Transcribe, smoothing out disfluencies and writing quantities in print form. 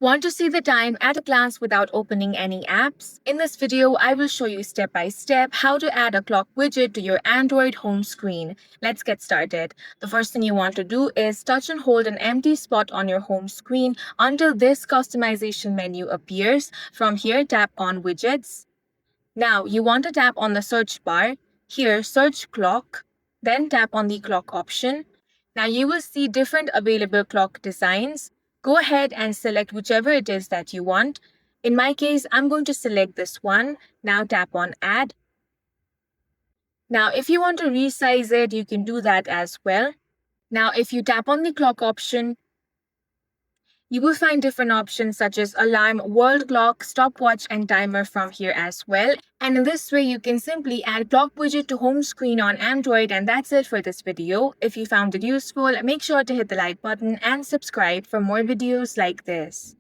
Want to see the time at a glance without opening any apps? In this video, I will show you step by step how to add a clock widget to your Android home screen. Let's get started. The first thing you want to do is touch and hold an empty spot on your home screen until this customization menu appears. From here, tap on Widgets. Now, you want to tap on the search bar. Here, search clock. Then tap on the clock option. Now you will see different available clock designs. Go ahead and select whichever it is that you want. In my case, I'm going to select this one. Now tap on Add. Now if you want to resize it, you can do that as well. Now if you tap on the clock option, you will find different options such as alarm, world clock, stopwatch, and timer from here as well. And in this way, you can simply add clock widget to home screen on Android. And that's it for this video. If you found it useful, make sure to hit the like button and subscribe for more videos like this.